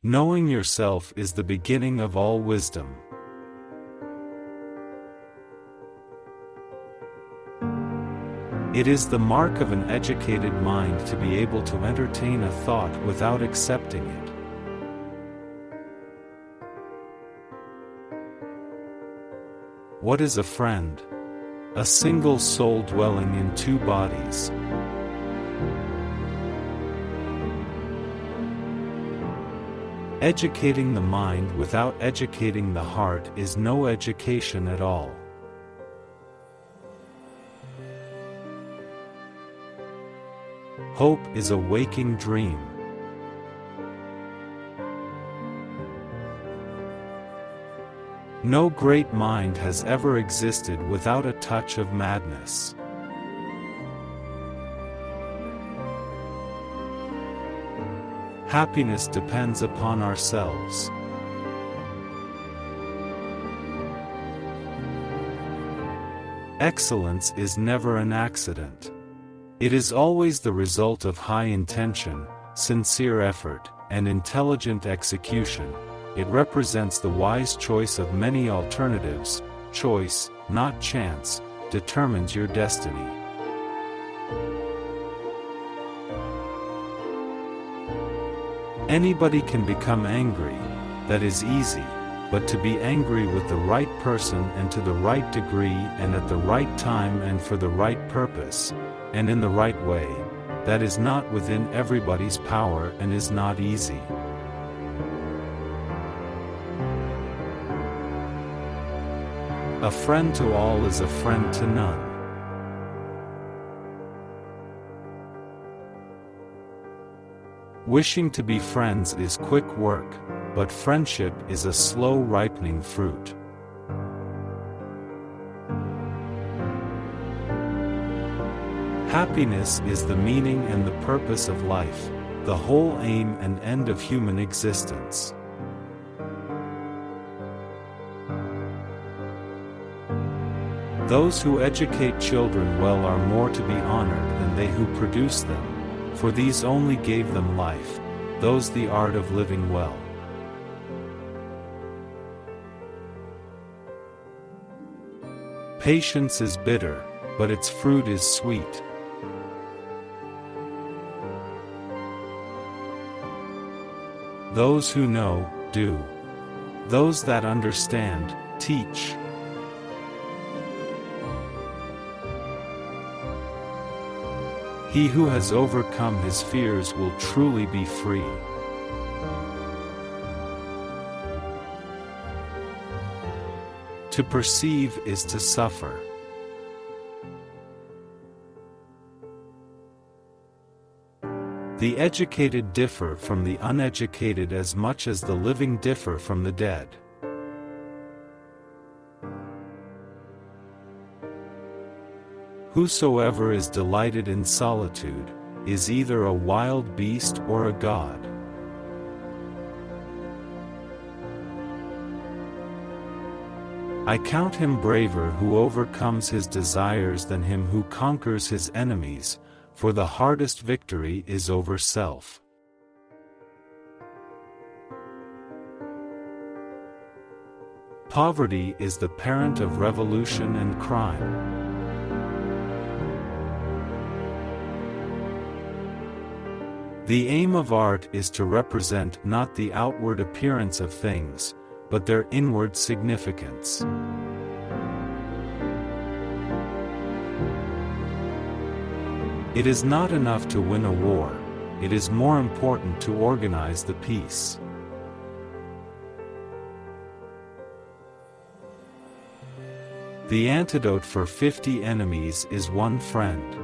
Knowing yourself is the beginning of all wisdom. It is the mark of an educated mind to be able to entertain a thought without accepting it. What is a friend? A single soul dwelling in two bodies. Educating the mind without educating the heart is no education at all. Hope is a waking dream. No great mind has ever existed without a touch of madness. Happiness depends upon ourselves. Excellence is never an accident. It is always the result of high intention, sincere effort, and intelligent execution. It represents the wise choice of many alternatives. Choice, not chance, determines your destiny. Anybody can become angry, that is easy, but to be angry with the right person and to the right degree and at the right time and for the right purpose, and in the right way, that is not within everybody's power and is not easy. A friend to all is a friend to none. Wishing to be friends is quick work, but friendship is a slow ripening fruit. Happiness is the meaning and the purpose of life, the whole aim and end of human existence. Those who educate children well are more to be honored than they who produce them, for these only gave them life, those the art of living well. Patience is bitter, but its fruit is sweet. Those who know, do. Those that understand, teach. He who has overcome his fears will truly be free. To perceive is to suffer. The educated differ from the uneducated as much as the living differ from the dead. Whosoever is delighted in solitude, is either a wild beast or a god. I count him braver who overcomes his desires than him who conquers his enemies, for the hardest victory is over self. Poverty is the parent of revolution and crime. The aim of art is to represent not the outward appearance of things, but their inward significance. It is not enough to win a war, it is more important to organize the peace. The antidote for 50 enemies is one friend.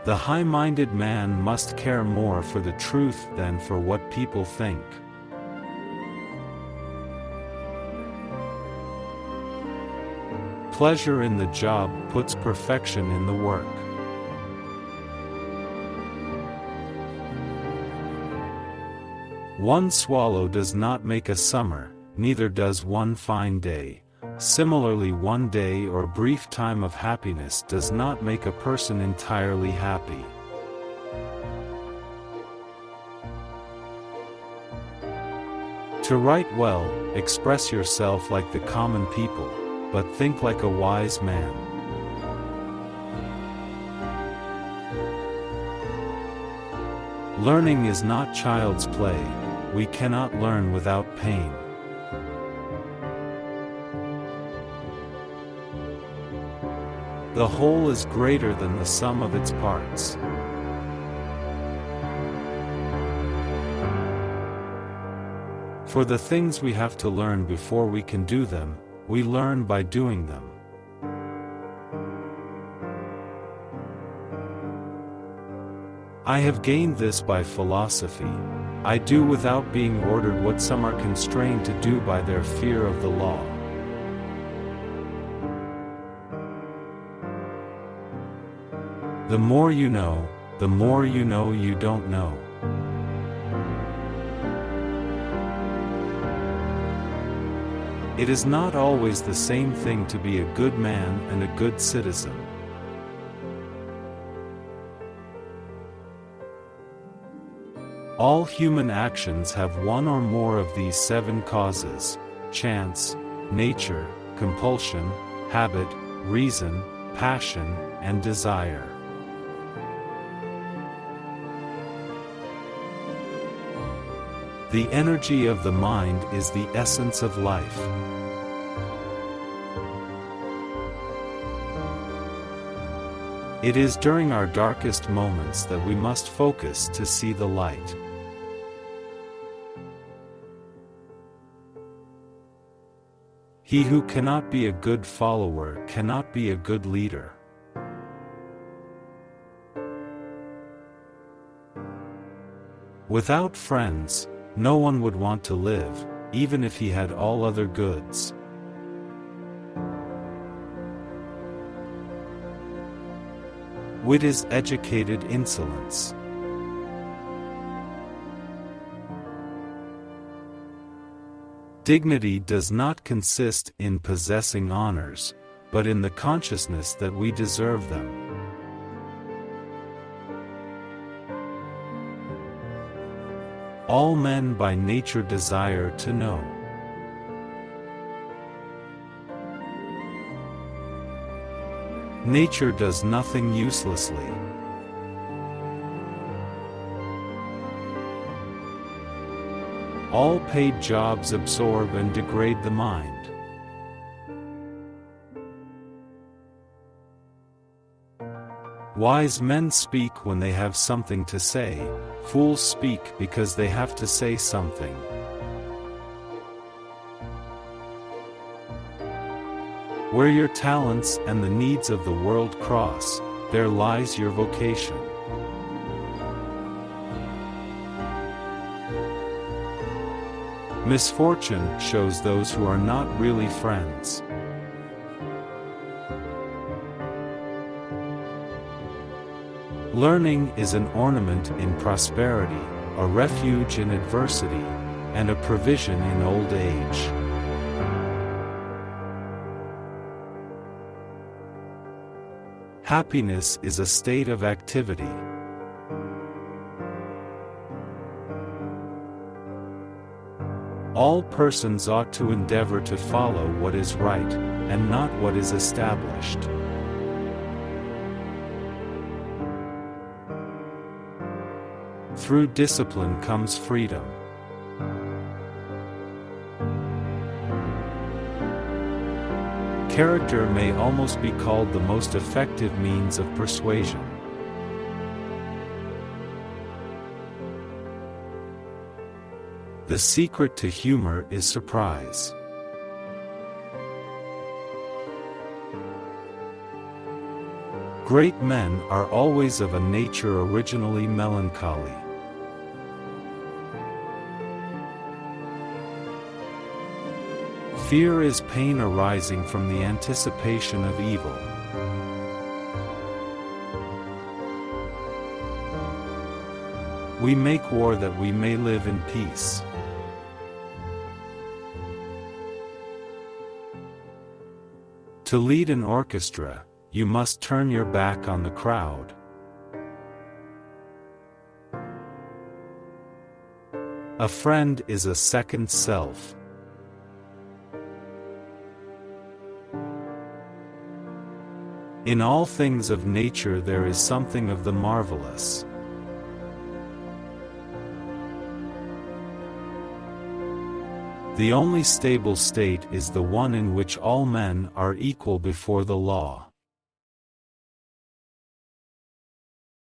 The high-minded man must care more for the truth than for what people think. Pleasure in the job puts perfection in the work. One swallow does not make a summer, neither does one fine day. Similarly, one day or brief time of happiness does not make a person entirely happy. To write well, express yourself like the common people, but think like a wise man. Learning is not child's play, we cannot learn without pain. The whole is greater than the sum of its parts. For the things we have to learn before we can do them, we learn by doing them. I have gained this by philosophy. I do without being ordered what some are constrained to do by their fear of the law. The more you know you don't know. It is not always the same thing to be a good man and a good citizen. All human actions have one or more of these 7 causes: chance, nature, compulsion, habit, reason, passion, and desire. The energy of the mind is the essence of life. It is during our darkest moments that we must focus to see the light. He who cannot be a good follower cannot be a good leader. Without friends, no one would want to live, even if he had all other goods. Wit is educated insolence. Dignity does not consist in possessing honors, but in the consciousness that we deserve them. All men by nature desire to know. Nature does nothing uselessly. All paid jobs absorb and degrade the mind. Wise men speak when they have something to say, fools speak because they have to say something. Where your talents and the needs of the world cross, there lies your vocation. Misfortune shows those who are not really friends. Learning is an ornament in prosperity, a refuge in adversity, and a provision in old age. Happiness is a state of activity. All persons ought to endeavor to follow what is right, and not what is established. Through discipline comes freedom. Character may almost be called the most effective means of persuasion. The secret to humor is surprise. Great men are always of a nature originally melancholy. Fear is pain arising from the anticipation of evil. We make war that we may live in peace. To lead an orchestra, you must turn your back on the crowd. A friend is a second self. In all things of nature there is something of the marvelous. The only stable state is the one in which all men are equal before the law.